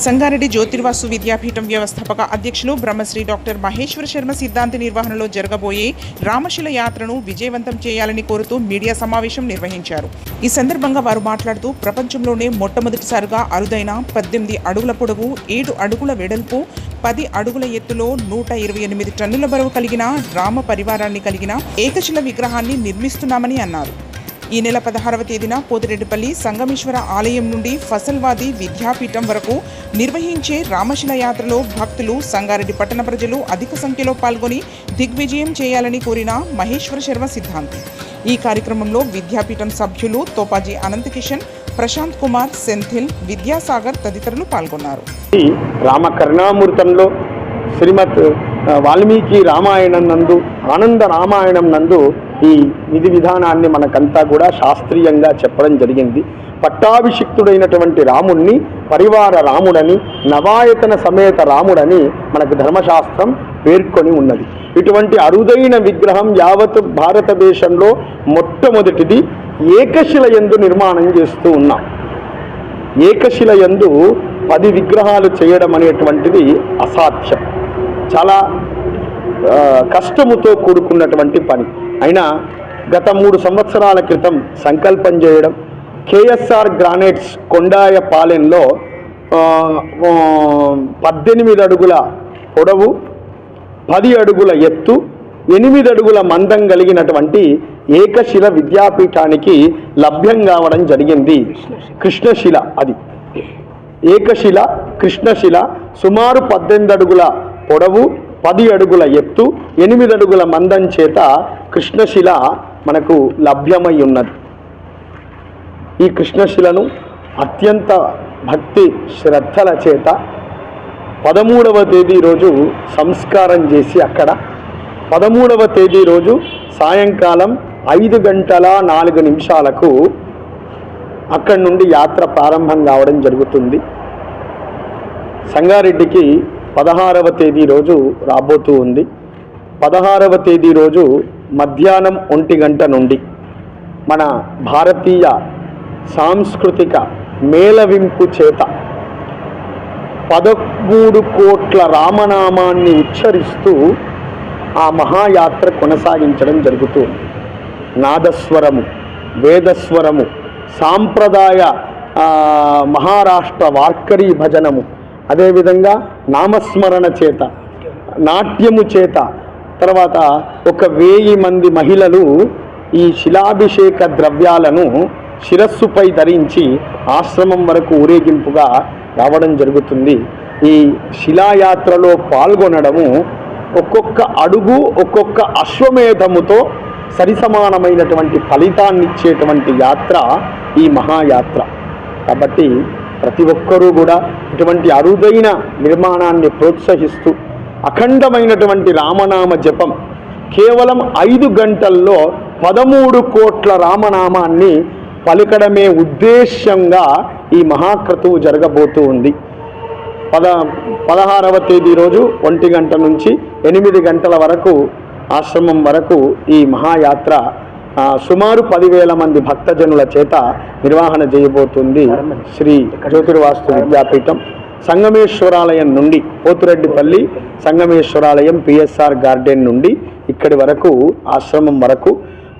సంగారెడ్డి జ్యోతిర్వాసు విద్యాపీఠం వ్యవస్థాపక అధ్యక్షులు బ్రహ్మశ్రీ డాక్టర్ మహేశ్వర శర్మ సిద్ధాంతి నిర్వహణలో జరగబోయే రామశిల యాత్రను విజయవంతం చేయాలని కోరుతూ మీడియా సమావేశం నిర్వహించారు. ఈ సందర్భంగా వారు మాట్లాడుతూ ప్రపంచంలోనే మొట్టమొదటిసారిగా అరుదైన 18 అడుగుల పొడవు, 7 అడుగుల వెడల్పు, 10 అడుగుల ఎత్తులో 128 టన్నుల బరువు కలిగిన రామ పరివారాన్ని కలిగిన ఏకశిల విగ్రహాన్ని నిర్మిస్తున్నామని అన్నారు. ఈ నెల 16వ తేదీన పోతిరెడ్డిపల్లి సంగమేశ్వర ఆలయం నుండి ఫసల్వాది విద్యాపీఠం వరకు నిర్వహించే రామశిల యాత్రలో భక్తులు, సంగారెడ్డి పట్టణ ప్రజలు అధిక సంఖ్యలో పాల్గొని దిగ్విజయం చేయాలని కోరిన మహేశ్వర శర్మ సిద్ధాంతి. ఈ కార్యక్రమంలో విద్యాపీఠం సభ్యులు తోపాజీ అనంతకిషన్, ప్రశాంత్ కుమార్, సెంథిల్, విద్యాసాగర్ తదితరులు పాల్గొన్నారు. రామ కరుణామృతంలో శ్రీమద్ వాల్మీకి రామాయణం నందు, ఆనంద రామాయణం నందు ఈ విధి విధానాన్ని మనకంతా కూడా శాస్త్రీయంగా చెప్పడం జరిగింది. పట్టాభిషిక్తుడైనటువంటి రాముణ్ణి పరివార రాముడని, నవాయతన సమేత రాముడని మనకు ధర్మశాస్త్రం పేర్కొని ఉన్నది. ఇటువంటి అరుదైన విగ్రహం యావత్ భారతదేశంలో మొట్టమొదటిది ఏకశిల యందు నిర్మాణం చేస్తూ ఉన్నాం. ఏకశిల యందు 10 విగ్రహాలు చేయడం అనేటువంటిది అసాధ్యం, చాలా కష్టముతో కూడుకున్నటువంటి పని. అయినా గత 3 సంవత్సరాల క్రితం సంకల్పం చేయడం, కేఎస్ఆర్ గ్రానైట్స్ కొండాయపాలెంలో 18 అడుగుల పొడవు, 10 అడుగుల ఎత్తు, 8 అడుగుల మందం కలిగినటువంటి ఏకశిల విద్యాపీఠానికి లభ్యం కావడం జరిగింది. కృష్ణశిల, అది ఏకశిల కృష్ణశిల, సుమారు 18 అడుగుల పొడవు, 10 అడుగుల ఎత్తు, 8 అడుగుల మందం చేత కృష్ణశిల మనకు లభ్యమై ఉన్నది. ఈ కృష్ణశిలను అత్యంత భక్తి శ్రద్ధల చేత 13వ తేదీ రోజు సంస్కారం చేసి, అక్కడ 13వ తేదీ రోజు సాయంకాలం 5:04 అక్కడి నుండి యాత్ర ప్రారంభం కావడం జరుగుతుంది. సంగారెడ్డికి 16వ తేదీ రోజు రాబోతూ ఉంది. 16వ తేదీ రోజు మధ్యాహ్నం 1 గంట నుండి మన భారతీయ సాంస్కృతిక మేళవింపు చేత 13 కోట్ల రామనామాన్ని ఉచ్చరిస్తూ ఆ మహాయాత్ర కొనసాగించడం జరుగుతుంది. నాదస్వరము, వేదస్వరము, సాంప్రదాయ మహారాష్ట్ర వార్కరీ భజనము, అదేవిధంగా నామస్మరణ చేత, నాట్యము చేత, తర్వాత 1000 మంది మహిళలు ఈ శిలాభిషేక ద్రవ్యాలను శిరస్సుపై ధరించి ఆశ్రమం వరకు ఊరేగింపుగా రావడం జరుగుతుంది. ఈ శిలాయాత్రలో పాల్గొనడము ఒక్కొక్క అడుగు, ఒక్కొక్క అశ్వమేధముతో సరిసమానమైనటువంటి ఫలితాన్ని ఇచ్చేటువంటి యాత్ర ఈ మహాయాత్ర. కాబట్టి ప్రతి ఒక్కరూ కూడా ఇటువంటి అరుదైన నిర్మాణాన్ని ప్రోత్సహిస్తూ అఖండమైనటువంటి రామనామ జపం కేవలం 5 గంటల్లో 13 కోట్ల రామనామాన్ని పలికడమే ఉద్దేశ్యంగా ఈ మహాక్రతువు జరగబోతూ ఉంది. 16వ తేదీ రోజు 1 గంట నుంచి 8 గంటల వరకు ఆశ్రమం వరకు ఈ మహాయాత్ర సుమారు 10,000 మంది భక్తజనుల చేత నిర్వహణ చేయబోతుంది. శ్రీ జ్యోతిర్వాస్తు విద్యాపీఠం సంగమేశ్వరాలయం నుండి, పోతిరెడ్డిపల్లి సంగమేశ్వరాలయం పిఎస్ఆర్ గార్డెన్ నుండి ఇక్కడి వరకు ఆశ్రమం వరకు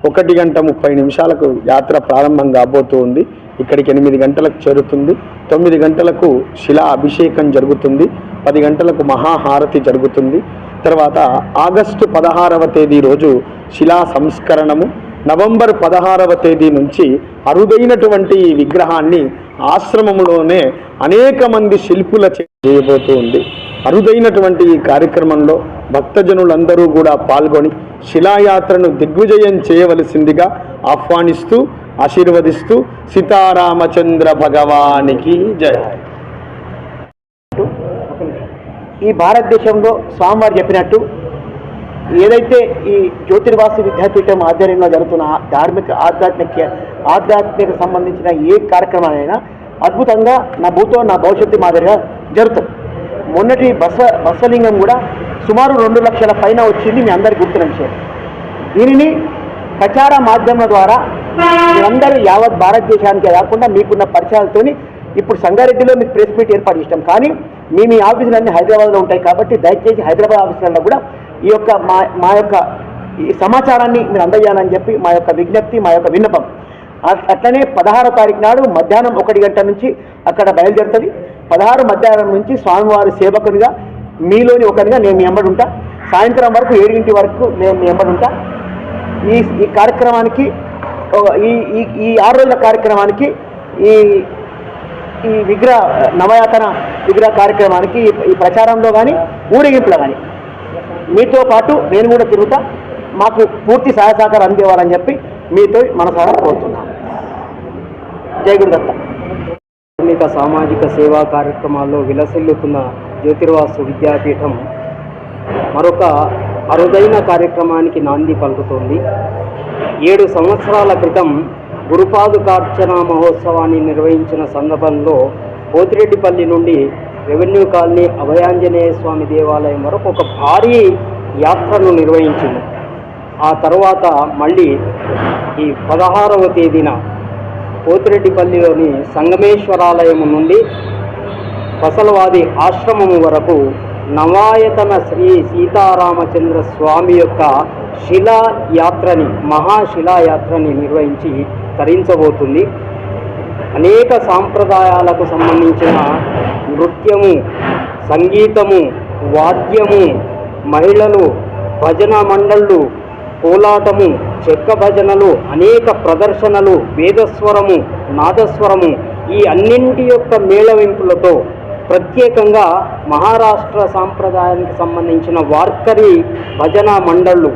1:30 యాత్ర ప్రారంభం కాబోతూ ఉంది. ఇక్కడికి 8 గంటలకు చేరుతుంది. 9 గంటలకు శిలా అభిషేకం జరుగుతుంది. 10 గంటలకు మహాహారతి జరుగుతుంది. తర్వాత ఆగస్టు 16వ తేదీ రోజు శిలా సంస్కరణము, నవంబర్ 16వ తేదీ నుంచి అరుదైనటువంటి ఈ విగ్రహాన్ని ఆశ్రమంలోనే అనేక మంది శిల్పుల చేయబోతూ ఉంది. అరుదైనటువంటి ఈ కార్యక్రమంలో భక్తజనులందరూ కూడా పాల్గొని శిలాయాత్రను దిగ్విజయం చేయవలసిందిగా ఆహ్వానిస్తూ, ఆశీర్వదిస్తూ సీతారామచంద్ర భగవానికి జయ. ఈ భారతదేశంలో స్వామివారు చెప్పినట్టు ఏదైతే ఈ జ్యోతిర్వాసు విద్యాపీఠం ఆధ్వర్యంలో జరుగుతున్న ఆధ్యాత్మిక సంబంధించిన ఏ కార్యక్రమాలైనా అద్భుతంగా నా భూతో నా భవిష్యత్తు మాదిరిగా జరుగుతుంది. మొన్నటి బసవలింగం కూడా సుమారు 2 లక్షల పైన వచ్చింది, మీ అందరికీ గుర్తున్న విషయం. దీనిని ప్రచార మాధ్యమాల ద్వారా మీరందరూ యావత్ భారతదేశానికే కాకుండా మీకున్న పరిచయాలతోని ఇప్పుడు సంగారెడ్డిలో మీకు ప్రెస్ మీట్ ఏర్పాటు చేస్తాం, కానీ మీ ఆఫీసులన్నీ హైదరాబాద్లో ఉంటాయి కాబట్టి దయచేసి హైదరాబాద్ ఆఫీసులలో కూడా ఈ యొక్క మా యొక్క ఈ సమాచారాన్ని మీరు అందజేయాలని చెప్పి మా యొక్క విజ్ఞప్తి, మా యొక్క విన్నపం. అట్లనే 16వ తారీఖు నాడు మధ్యాహ్నం 1 గంట నుంచి అక్కడ బయలుదేరుతుంది. 16 మధ్యాహ్నం నుంచి స్వామివారి సేవకునిగా మీలోని ఒకరిగా నేను మీ వెంబడి ఉంటా. సాయంత్రం వరకు 7 గంటల వరకు నేను మీ వెంబడి ఉంటా. ఈ కార్యక్రమానికి ఈ 6 రోజుల కార్యక్రమానికి ఈ విగ్రహ నవయాతన విగ్రహ కార్యక్రమానికి ఈ ప్రచారంలో కానీ ఊరేగింపులో కానీ మీతో పాటు నేను కూడా తిరుగుతా. మాకు పూర్తి సహాయ సహకారం అందివ్వాలని చెప్పి మీతో మనసారా కోరుతున్నాను. జై గురుదత్త. ధార్మిక సామాజిక సేవా కార్యక్రమాల్లో విలసిల్లుతున్న జ్యోతిర్వాసు విద్యాపీఠం మరొక అరుదైన కార్యక్రమానికి నాంది పలుకుతోంది. 7 సంవత్సరాల క్రితం గురుపాదుకార్చన మహోత్సవాన్ని నిర్వహించిన సందర్భంలో పోతిరెడ్డిపల్లి నుండి రెవెన్యూ కాలనీ అభయాంజనేయ స్వామి దేవాలయం వరకు ఒక భారీ యాత్రను నిర్వహించింది. ఆ తర్వాత మళ్ళీ ఈ 16వ తేదీన పోతిరెడ్డిపల్లిలోని సంగమేశ్వరాలయం నుండి ఫసలవాది ఆశ్రమము వరకు నవాయతన శ్రీ సీతారామచంద్ర స్వామి యొక్క శిలాయాత్రని, మహాశిలాయాత్రని నిర్వహించి తరించబోతుంది. అనేక సాంప్రదాయాలకు సంబంధించిన నృత్యము, సంగీతము, వాద్యము, మహిళలు, భజన మండళ్ళు, కోలాటము, చెక్క భజనలు, అనేక ప్రదర్శనలు, వేదస్వరము, నాదస్వరము, ఈ అన్నింటి యొక్క మేళవింపులతో ప్రత్యేకంగా మహారాష్ట్ర సాంప్రదాయానికి సంబంధించిన వార్కరీ భజన మండళ్ళు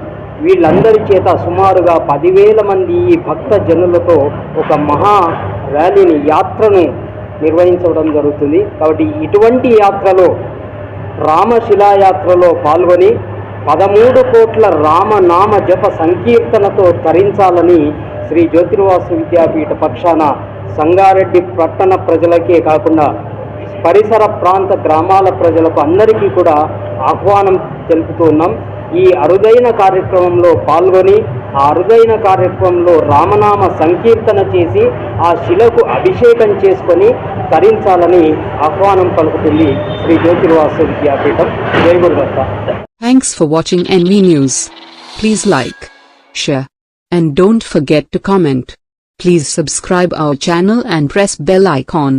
వీళ్ళందరి చేత సుమారుగా 10,000 మంది ఈ భక్త జనులతో ఒక మహా ర్యాలీని, యాత్రను నిర్వహించడం జరుగుతుంది. కాబట్టి ఇటువంటి యాత్రలో, రామశిలాయాత్రలో పాల్గొని 13 కోట్ల రామనామ జప సంకీర్తనతో తరించాలని శ్రీ జ్యోతిర్వాసు విద్యాపీఠ పక్షాన సంగారెడ్డి పట్టణ ప్రజలకే కాకుండా పరిసర ప్రాంత గ్రామాల ప్రజలకు అందరికీ కూడా ఆహ్వానం తెలుపుతూ ఉన్నాం. ఈ అరుదైన కార్యక్రమంలో పాల్గొని ఆ అరుదైన కార్యక్రమంలో రామనామ సంకీర్తన చేసి ఆ శిలకు అభిషేకం చేసుకొని తరించాలని ఆహ్వానం పలుకుతుంది శ్రీ జ్యోతిర్వాసు విద్యాపీఠం. జై Gurudatta. Thanks for watching NV News. Please like, share, and don't forget to comment. Please subscribe our channel and press bell icon.